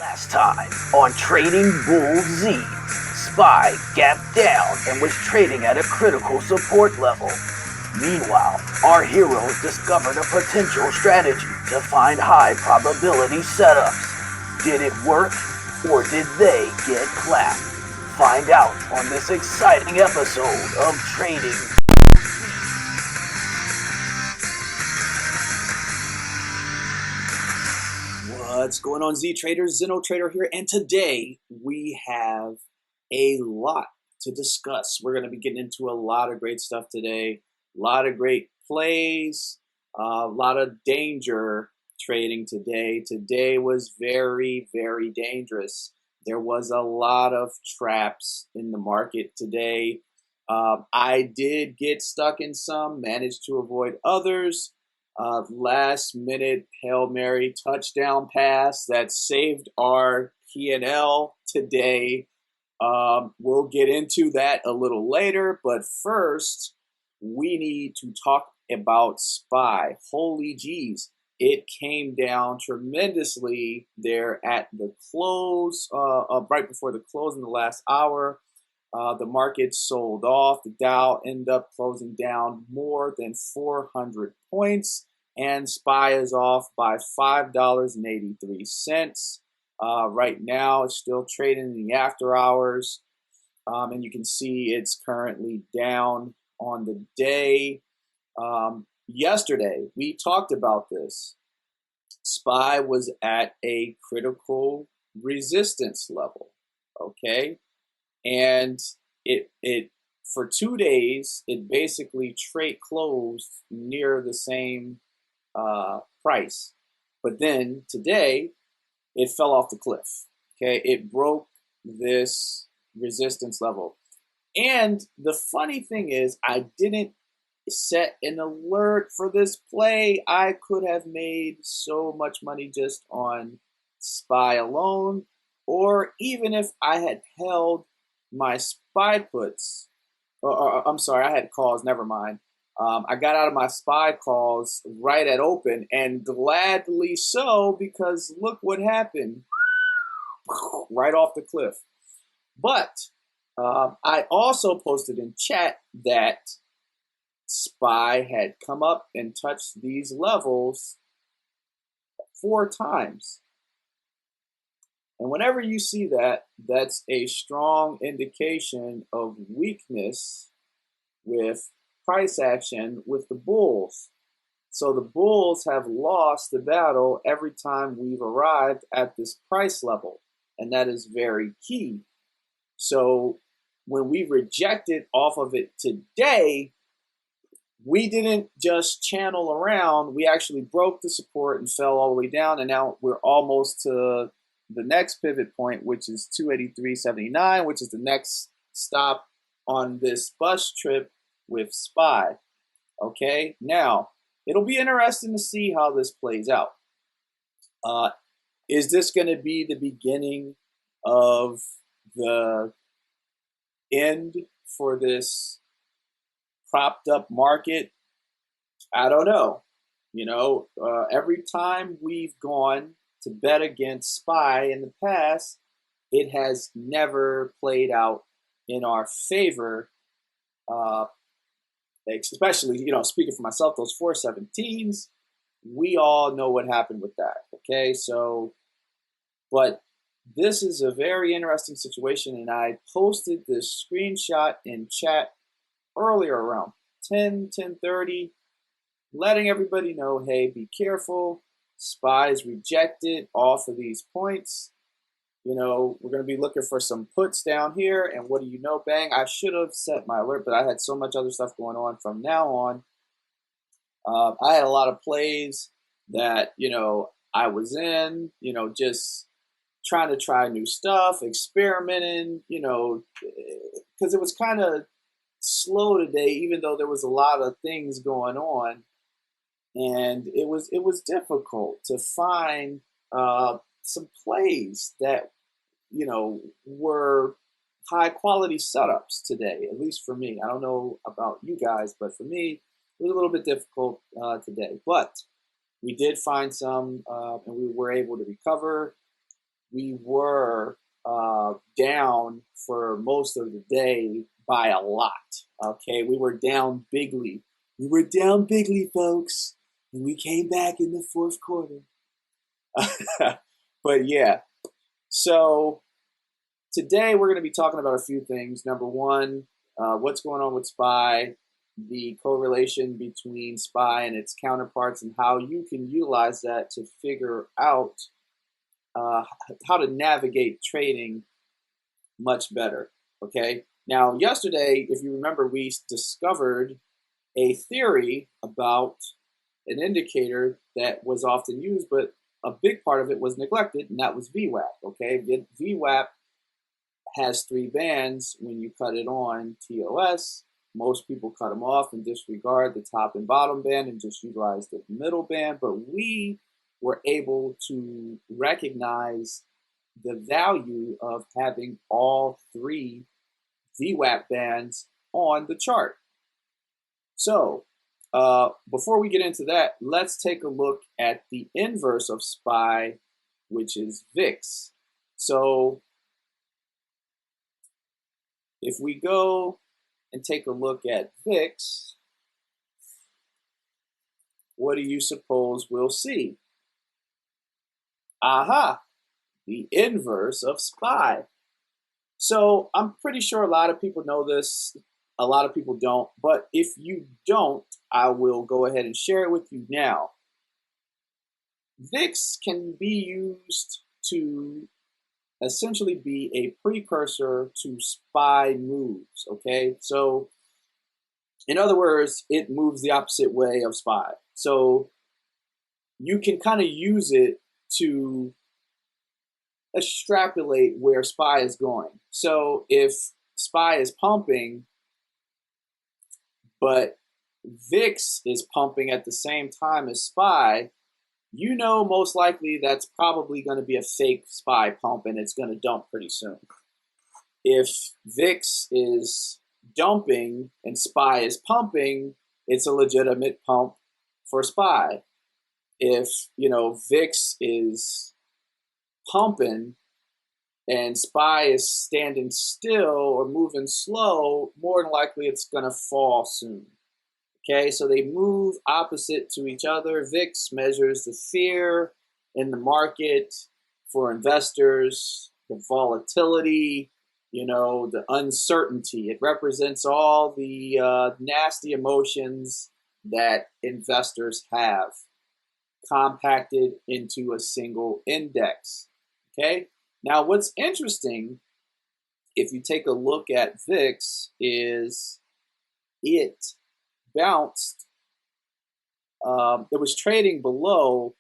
Last time on Trading Bull Z, SPY gapped down and was trading at a critical support level. Meanwhile, our heroes discovered a potential strategy to find high probability setups. Did it work, or did they get clapped? Find out on this exciting episode of Trading. What's going on, Z Traders? Zeno Trader here, and today we have a lot to discuss. We're going to be getting into a lot of great stuff today, a lot of great plays, a lot of danger trading today. Today was very, very dangerous. There was a lot of traps in the market today. I did get stuck in some, managed to avoid others. Last minute Hail Mary touchdown pass that saved our P&L today. We'll get into that a little later, but first we need to talk about SPY. Holy geez, it came down tremendously there at the close, right before the close in the last hour. The market sold off. The Dow ended up closing down more than 400 points, and SPY is off by $5.83. Right now, it's still trading in the after hours, and you can see it's currently down on the day. Yesterday, we talked about this. SPY was at a critical resistance level, okay? And it for 2 days, it basically closed near the same price. But then today, it fell off the cliff. Okay, it broke this resistance level. And the funny thing is, I didn't set an alert for this play. I could have made so much money just on SPY alone, or even if I had held my SPY puts, I'm sorry, I had calls, never mind. I got out of my SPY calls right at open, and gladly so, because look what happened. Right off the cliff. But I also posted in chat that SPY had come up and touched these levels 4 times. And whenever you see that, that's a strong indication of weakness with price action with the bulls. So the bulls have lost the battle every time we've arrived at this price level, and that is very key. So when we rejected off of it today, we didn't just channel around. We actually broke the support and fell all the way down, and now we're almost to the next pivot point, which is 283.79, which is the next stop on this bus trip with SPY. Okay, now it'll be interesting to see how this plays out. Is this going to be the beginning of the end for this propped up market? I don't know. You know, every time we've gone to bet against SPY in the past, it has never played out in our favor. Especially, you know, speaking for myself, those 417s, we all know what happened with that. Okay, so, but this is a very interesting situation, and I posted this screenshot in chat earlier around 10:30, letting everybody know, hey, be careful. SPY is rejected off of these points. You know, we're going to be looking for some puts down here, and what do you know, bang, I should have set my alert, but I had so much other stuff going on from now on. I had a lot of plays that, you know, I was in, you know, just trying to try new stuff, experimenting, you know, because it was kind of slow today, even though there was a lot of things going on, and it was difficult to find some plays that, you know, were high quality setups today, at least for me. I don't know about you guys, but for me, it was a little bit difficult today. But we did find some, and we were able to recover. we were down for most of the day by a lot. Okay, we were down bigly. We were down bigly, folks, and we came back in the fourth quarter. But yeah, so today we're going to be talking about a few things. Number one, what's going on with SPY, the correlation between SPY and its counterparts, and how you can utilize that to figure out how to navigate trading much better. Okay. Now, yesterday, if you remember, we discovered a theory about an indicator that was often used, but a big part of it was neglected, and that was VWAP. Okay. VWAP has three bands. When you cut it on TOS, most people cut them off and disregard the top and bottom band and just utilize the middle band. But we were able to recognize the value of having all three VWAP bands on the chart. So before we get into that, let's take a look at the inverse of SPY, which is VIX. So if we go and take a look at VIX, what do you suppose we'll see? Aha, the inverse of SPY. So I'm pretty sure a lot of people know this, a lot of people don't, but if you don't, I will go ahead and share it with you now. VIX can be used to essentially be a precursor to SPY moves, okay? So in other words, it moves the opposite way of SPY. So you can kind of use it to extrapolate where SPY is going. So if SPY is pumping, but VIX is pumping at the same time as SPY, you know most likely that's probably going to be a fake SPY pump and it's going to dump pretty soon. If VIX is dumping and SPY is pumping, it's a legitimate pump for SPY. If, VIX is pumping and SPY is standing still or moving slow, more than likely it's going to fall soon. Okay, so they move opposite to each other. VIX measures the fear in the market for investors, the volatility, the uncertainty. It represents all the nasty emotions that investors have compacted into a single index. Okay, now what's interesting, if you take a look at VIX, is it bounced. It was trading below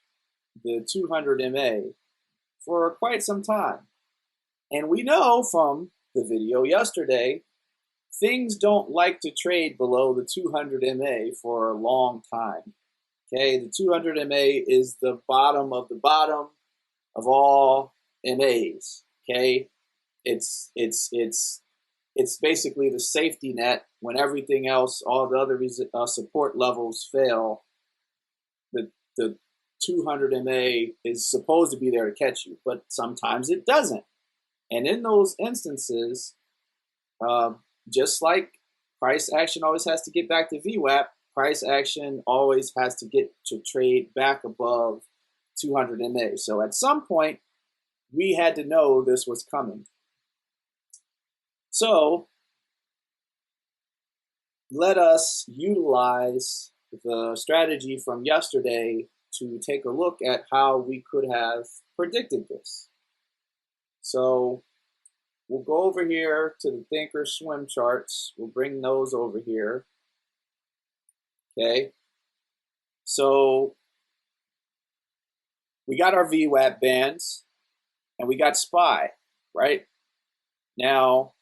the 200 MA for quite some time. And we know from the video yesterday, things don't like to trade below the 200 MA for a long time. Okay, the 200 MA is the bottom of all MAs. Okay, it's basically the safety net when everything else, all the other support levels fail. The 200 MA is supposed to be there to catch you, but sometimes it doesn't. And in those instances, just like price action always has to get back to VWAP, price action always has to get to trade back above 200 MA. So at some point, we had to know this was coming. So let us utilize the strategy from yesterday to take a look at how we could have predicted this. So we'll go over here to the Thinkorswim charts. We'll bring those over here. Okay. So we got our VWAP bands and we got SPY, right? Now,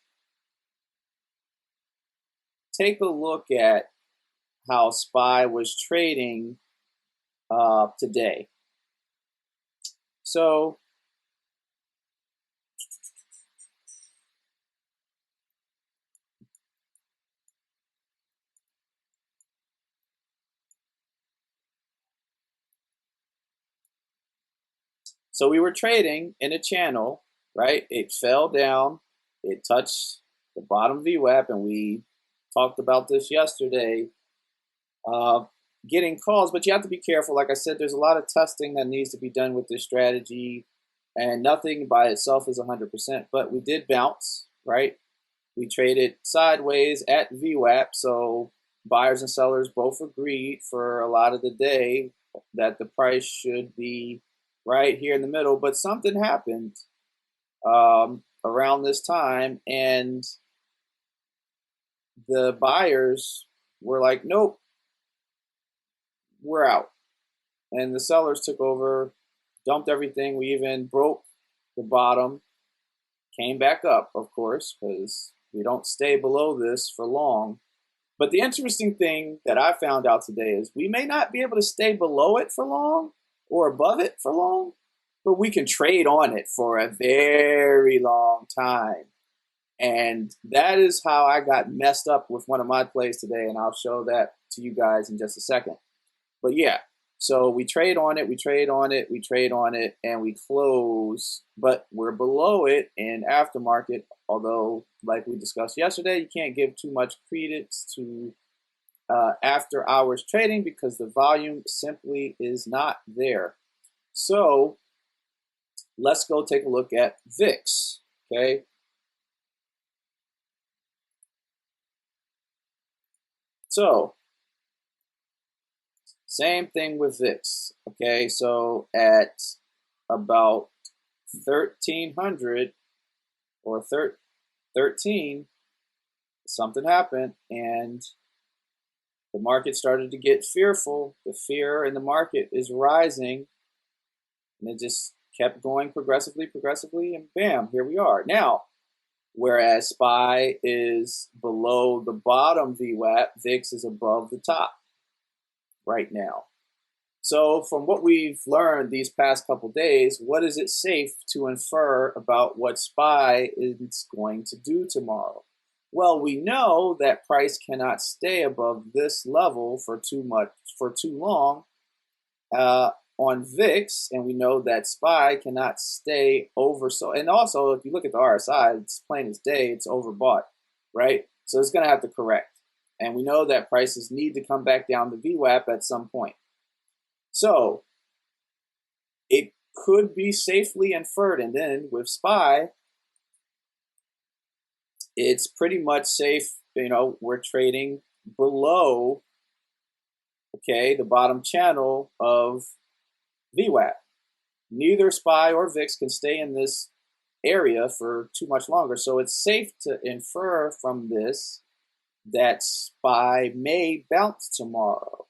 take a look at how SPY was trading today. So So we were trading in a channel, right? It fell down, it touched the bottom VWAP, and we talked about this yesterday. Getting calls, but you have to be careful. Like I said, there's a lot of testing that needs to be done with this strategy, and nothing by itself is 100%. But we did bounce, right? We traded sideways at VWAP, so buyers and sellers both agreed for a lot of the day that the price should be right here in the middle. But something happened around this time, and the buyers were like, nope, we're out. And the sellers took over, dumped everything. We even broke the bottom, came back up, of course, because we don't stay below this for long. But the interesting thing that I found out today is we may not be able to stay below it for long or above it for long, but we can trade on it for a very long time. And that is how I got messed up with one of my plays today, and I'll show that to you guys in just a second. But yeah, so we trade on it, we trade on it, we trade on it, and we close, but we're below it in aftermarket. Although, like we discussed yesterday, you can't give too much credence to after hours trading because the volume simply is not there. So let's go take a look at VIX, okay? So same thing with VIX, okay? So at about 1300 or 13, something happened and the market started to get fearful. The fear in the market is rising, and it just kept going progressively, and bam, here we are. Now, whereas SPY is below the bottom VWAP, VIX is above the top right now. So from what we've learned these past couple days, what is it safe to infer about what SPY is going to do tomorrow? Well, we know that price cannot stay above this level for too long on VIX, and we know that SPY cannot stay over. So, and also if you look at the RSI, it's plain as day, it's overbought, right? So it's going to have to correct, and we know that prices need to come back down to VWAP at some point. So it could be safely inferred, and then with SPY, it's pretty much safe. You know, we're trading below, okay, the bottom channel of VWAP. Neither SPY or VIX can stay in this area for too much longer. So it's safe to infer from this that SPY may bounce tomorrow.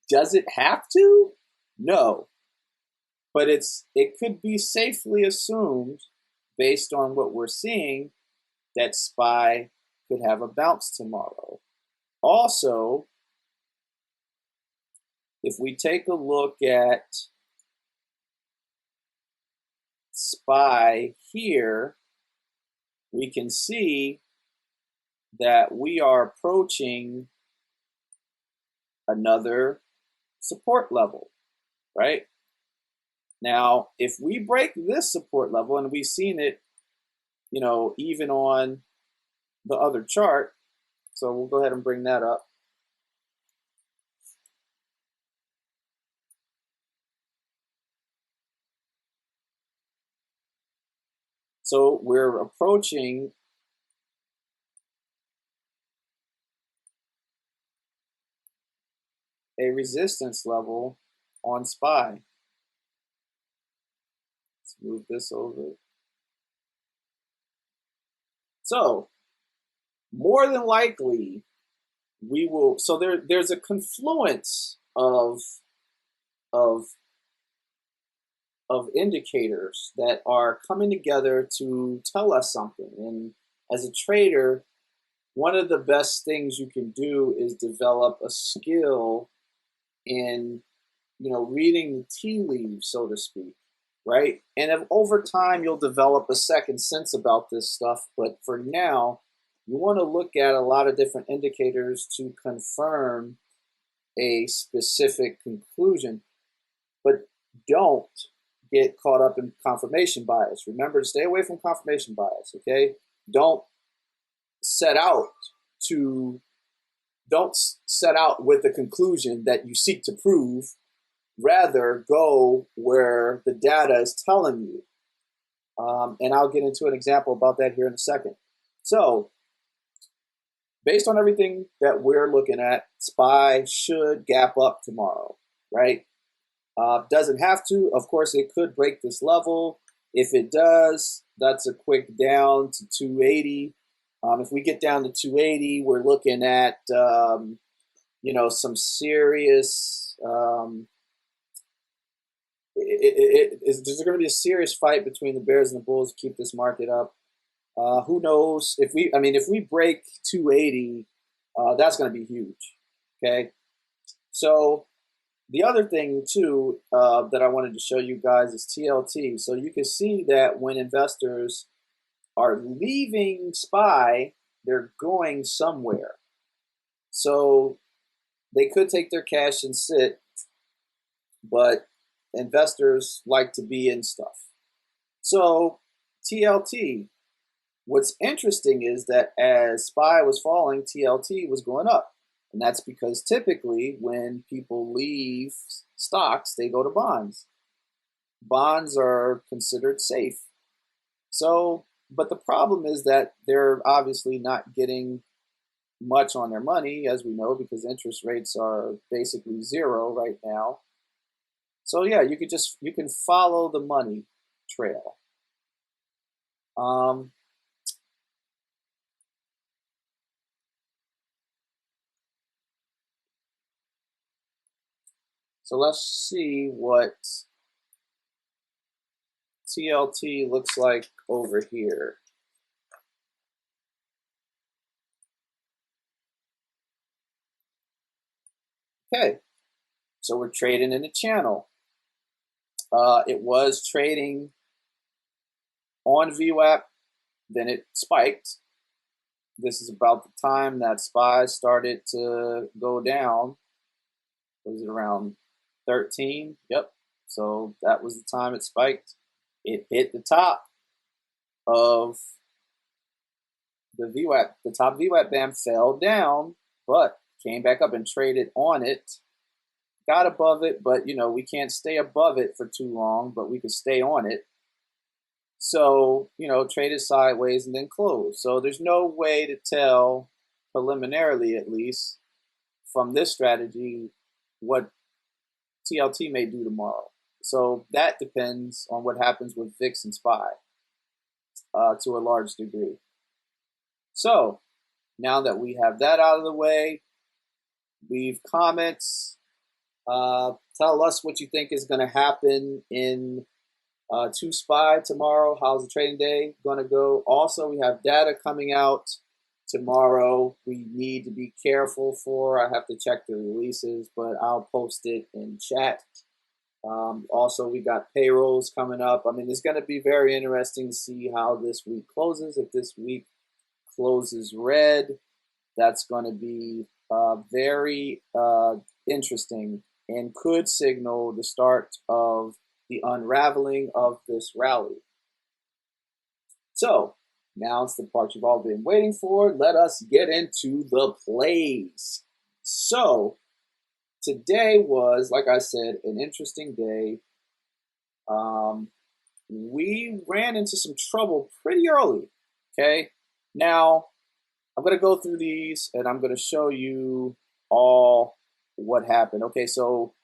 Does it have to? No. But it could be safely assumed, based on what we're seeing, that SPY could have a bounce tomorrow. Also, if we take a look at SPY here, we can see that we are approaching another support level, right? Now, if we break this support level, and we've seen it, you know, even on the other chart, so we'll go ahead and bring that up. So we're approaching a resistance level on SPY. Let's move this over. So more than likely, we will. So there's a confluence of indicators that are coming together to tell us something. And as a trader, one of the best things you can do is develop a skill in, you know, reading the tea leaves, so to speak, right? And if over time you'll develop a second sense about this stuff, but for now, you want to look at a lot of different indicators to confirm a specific conclusion. But don't get caught up in confirmation bias. Remember to stay away from confirmation bias, okay? Don't set out to don't set out with the conclusion that you seek to prove. Rather, go where the data is telling you. And I'll get into an example about that here in a second. So, based on everything that we're looking at, SPY should gap up tomorrow, right? Doesn't have to. Of course, it could break this level. If it does, that's a quick down to 280. If we get down to 280, we're looking at some serious. There's going to be a serious fight between the Bears and the Bulls to keep this market up. Who knows if we break 280, that's going to be huge. Okay, so the other thing too that I wanted to show you guys is TLT. So you can see that when investors are leaving SPY, they're going somewhere. So they could take their cash and sit, but investors like to be in stuff. So TLT, what's interesting is that as SPY was falling, TLT was going up. And that's because typically when people leave stocks, they go to bonds. Bonds are considered safe. So, but the problem is that they're obviously not getting much on their money, as we know, because interest rates are basically zero right now. So yeah, you can follow the money trail. So let's see what TLT looks like over here. Okay, so we're trading in a channel. It was trading on VWAP, then it spiked. This is about the time that SPY started to go down. Was it around 13? Yep. So that was the time it spiked. It hit the top of the VWAP. The top VWAP band fell down, but came back up and traded on it. Got above it, but we can't stay above it for too long, but we could stay on it. So, traded sideways and then closed. So there's no way to tell, preliminarily at least, from this strategy, what TLT may do tomorrow. So that depends on what happens with VIX and SPY to a large degree. So now that we have that out of the way, leave comments. Tell us what you think is going to happen in to SPY tomorrow. How's the trading day going to go? Also, we have data coming out tomorrow. We need to be careful for. I have to check the releases, but I'll post it in chat. Also, we got payrolls coming up. It's going to be very interesting to see how this week closes. If this week closes red, that's going to be very interesting and could signal the start of the unraveling of this rally. So now it's the part you've all been waiting for. Let us get into the plays. So today was, like I said, an interesting day. We ran into some trouble pretty early. Okay, now I'm going to go through these and I'm going to show you all what happened. Okay, so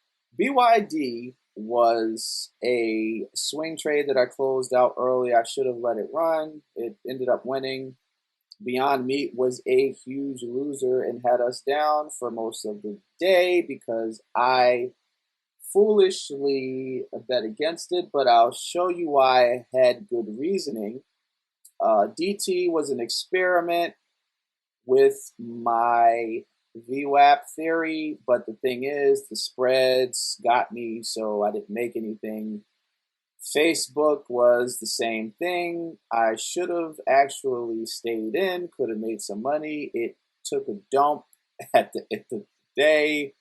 BYD was a swing trade that I closed out early. I should have let it run. It ended up winning. Beyond Meat was a huge loser and had us down for most of the day because I foolishly bet against it, but I'll show you why I had good reasoning. DT was an experiment with my VWAP theory, but the thing is, the spreads got me, so I didn't make anything. Facebook was the same thing. I should have actually stayed in, could have made some money. It took a dump at the day,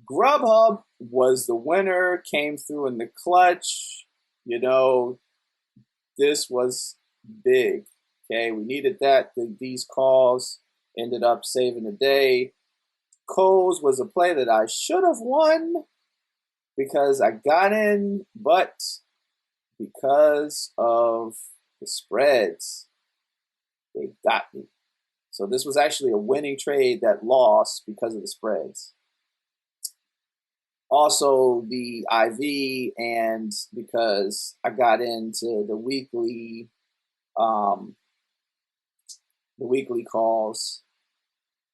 Grubhub was the winner, came through in the clutch. You know, this was big. Okay, we needed that. These calls ended up saving the day. Kohl's was a play that I should have won because I got in, but because of the spreads, they got me. So this was actually a winning trade that lost because of the spreads. Also, the IV, and because I got into the weekly calls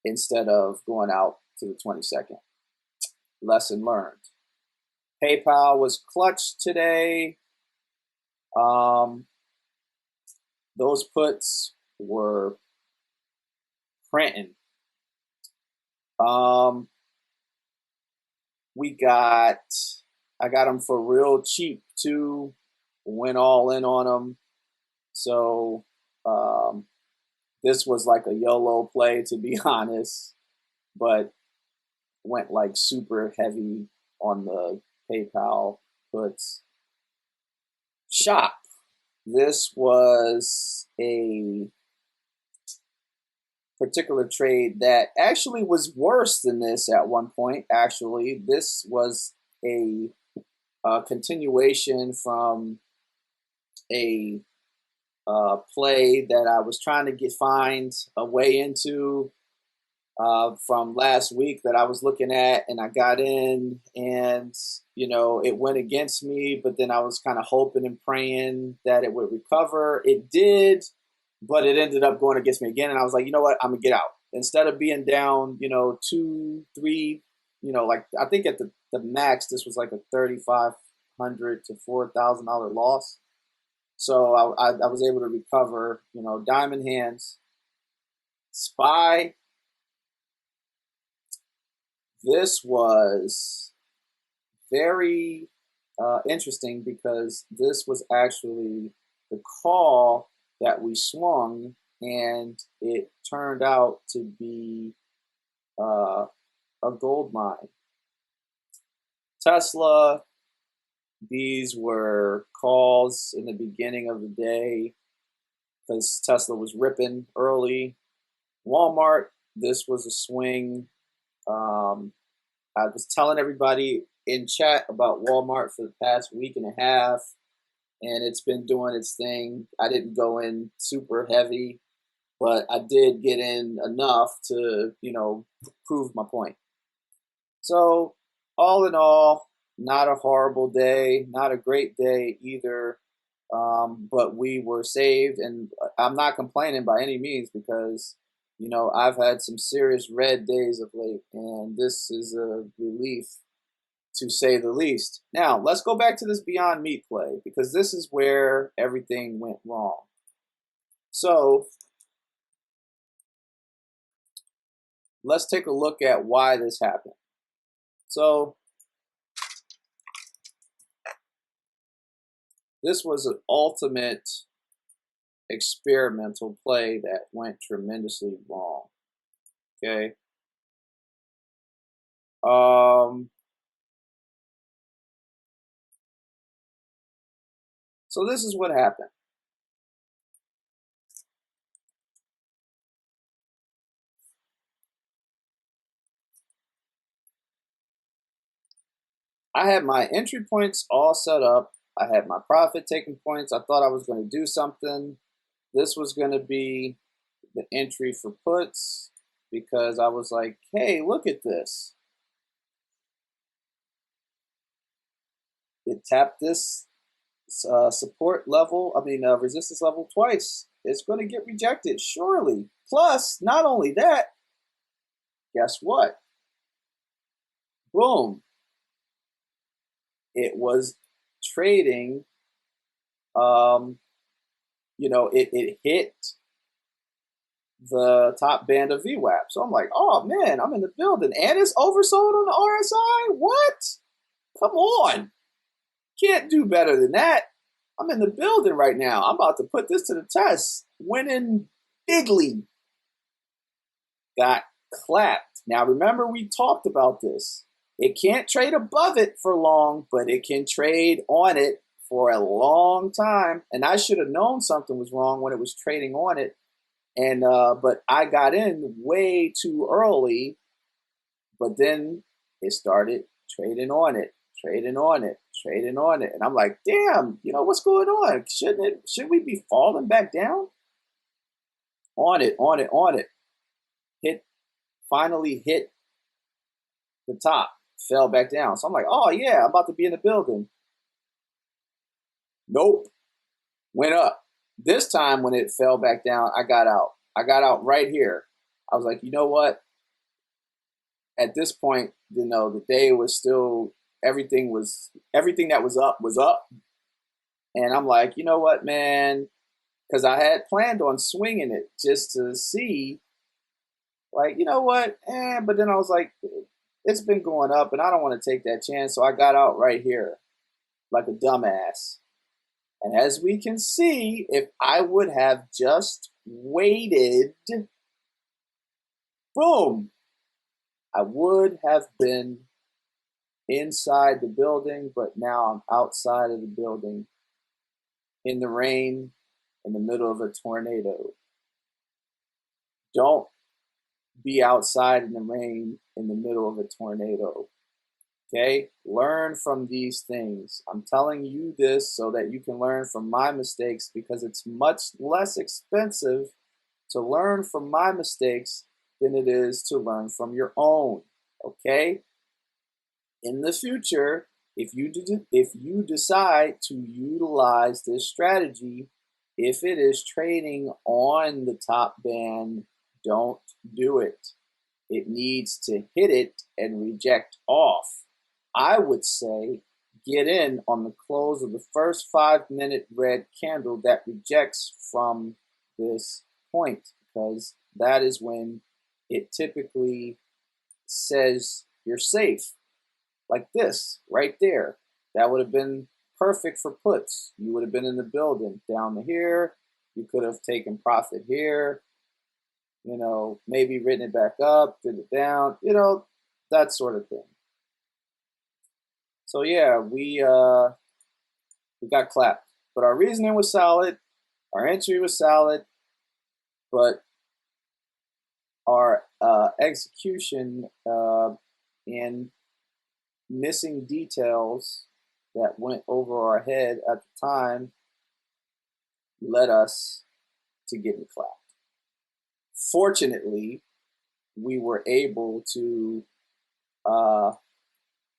instead of going out to the 22nd. Lesson learned. PayPal was clutch today. Those puts were printing. I got them for real cheap too. Went all in on them. So this was like a YOLO play, to be honest, but went like super heavy on the PayPal puts. Shop. This was a particular trade that actually was worse than this at one point. Actually, this was a continuation from a play that I was trying to find a way into from last week that I was looking at, and I got in, and it went against me, but then I was kind of hoping and praying that it would recover. It did, but it ended up going against me again, and I was like, you know what, I'm gonna get out instead of being down, 2, 3, like I think at the max this was like a $3,500 to $4,000 loss. So I was able to recover, diamond hands. SPY. This was very interesting because this was actually the call that we swung, and it turned out to be a gold mine. Tesla, these were calls in the beginning of the day because Tesla was ripping early. Walmart, this was a swing. I was telling everybody in chat about Walmart for the past week and a half, and it's been doing its thing. I didn't go in super heavy, but I did get in enough to, prove my point. So, all in all, not a horrible day, not a great day either, but we were saved, and I'm not complaining by any means because I've had some serious red days of late, and this is a relief to say the least. Now, let's go back to this Beyond Meat play because this is where everything went wrong. So, let's take a look at why this happened. So, this was an ultimate experimental play that went tremendously wrong. Okay. So this is what happened. I had my entry points all set up. I had my profit taking points. I thought I was going to do something. This was going to be the entry for puts because I was like, hey, look at this. It tapped this resistance level twice. It's going to get rejected, surely. Plus, not only that, guess what? Boom. It was trading, it hit the top band of VWAP. So I'm like, oh man, I'm in the building. And it's oversold on the RSI? What? Come on. Can't do better than that. I'm in the building right now. I'm about to put this to the test. Winning bigly. Got clapped. Now remember we talked about this. It can't trade above it for long, but it can trade on it for a long time. And I should have known something was wrong when it was trading on it. And but I got in way too early. But then it started trading on it, trading on it, trading on it, and I'm like, damn, what's going on? Shouldn't we be falling back down? On it, on it, on it. Hit Finally hit the top, fell back down. So I'm like, oh yeah, I'm about to be in the building. Nope. Went up. This time when it fell back down, I got out. I got out right here. I was like, you know what? At this point, the day was still everything that was up. And I'm like, you know what, man? Because I had planned on swinging it just to see, like, you know what? But then I was like, it's been going up and I don't want to take that chance. So I got out right here like a dumbass. And as we can see, if I would have just waited, boom, I would have been inside the building, but now I'm outside of the building in the rain in the middle of a tornado. Don't be outside in the rain in the middle of a tornado. Okay? Learn from these things. I'm telling you this so that you can learn from my mistakes because it's much less expensive to learn from my mistakes than it is to learn from your own. Okay? In the future, if you decide to utilize this strategy, if it is trading on the top band, don't do it. It needs to hit it and reject off. I would say get in on the close of the first 5-minute red candle that rejects from this point, because that is when it typically says you're safe. Like this right there. That would have been perfect for puts. You would have been in the building down to here. You could have taken profit here, maybe written it back up, did it down, that sort of thing. So yeah, we got clapped. But our reasoning was solid, our entry was solid, but our execution and missing details that went over our head at the time led us to getting clapped. Fortunately, we were able to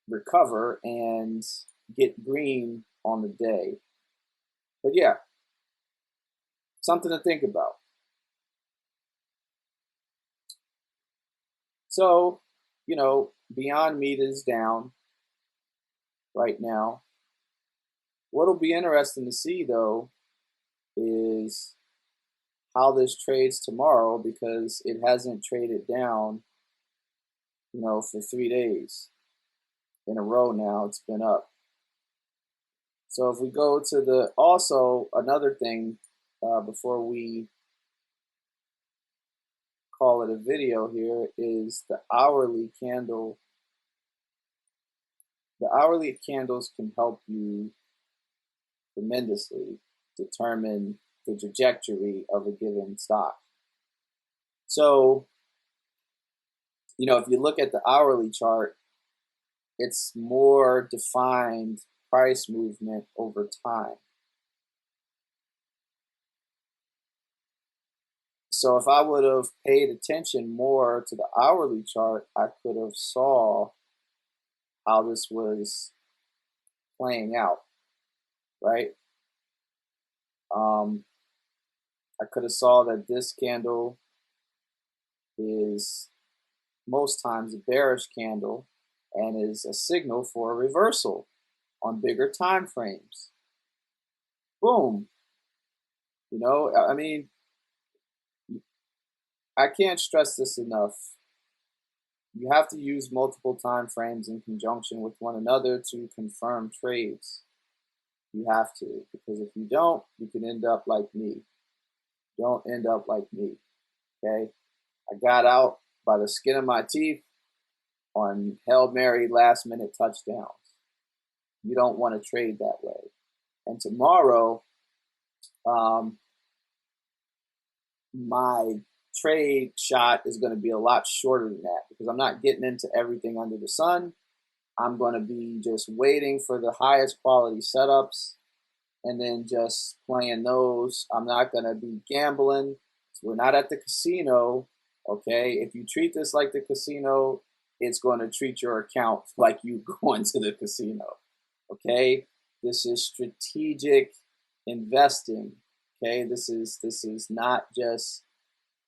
recover and get green on the day. But yeah, something to think about. So, Beyond Meat is down right now. What'll be interesting to see, though, is how this trades tomorrow because it hasn't traded down, for 3 days in a row now. It's been up. So if we go to also another thing before we call it a video here is the hourly candle. The hourly candles can help you tremendously determine the trajectory of a given stock. So, if you look at the hourly chart, it's more defined price movement over time. So if I would have paid attention more to the hourly chart, I could have saw how this was playing out, right? I could have saw that this candle is most times a bearish candle and is a signal for a reversal on bigger time frames. Boom. I can't stress this enough. You have to use multiple time frames in conjunction with one another to confirm trades. You have to, because if you don't, you can end up like me. Don't end up like me, okay? I got out by the skin of my teeth. on Hail Mary last minute touchdowns. You don't want to trade that way. And tomorrow, my trade shot is going to be a lot shorter than that because I'm not getting into everything under the sun. I'm going to be just waiting for the highest quality setups and then just playing those. I'm not going to be gambling. We're not at the casino, okay? If you treat this like the casino, it's going to treat your account like you going to the casino, okay? This is strategic investing, okay? This is not just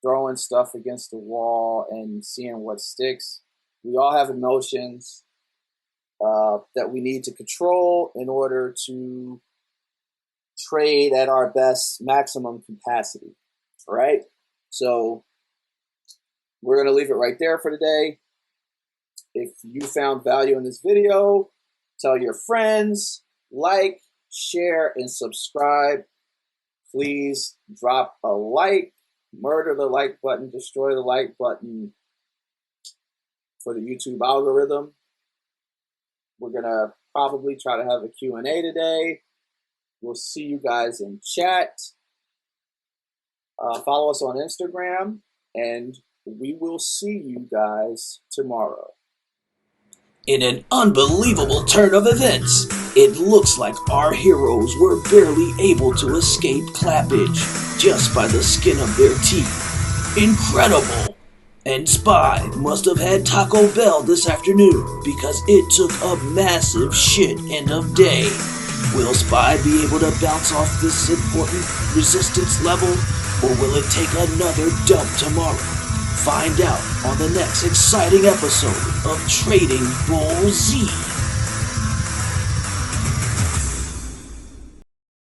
throwing stuff against the wall and seeing what sticks. We all have emotions that we need to control in order to trade at our best maximum capacity. All right, so we're going to leave it right there for today. If you found value in this video, tell your friends, like, share, and subscribe. Please drop a like, murder the like button, destroy the like button for the YouTube algorithm. We're going to probably try to have a Q&A today. We'll see you guys in chat. Follow us on Instagram, and we will see you guys tomorrow. In an unbelievable turn of events, it looks like our heroes were barely able to escape clappage just by the skin of their teeth. Incredible! And Spy must have had Taco Bell this afternoon because it took a massive shit end of day. Will Spy be able to bounce off this important resistance level, or will it take another dump tomorrow? Find out on the next exciting episode of Trading Bull Z.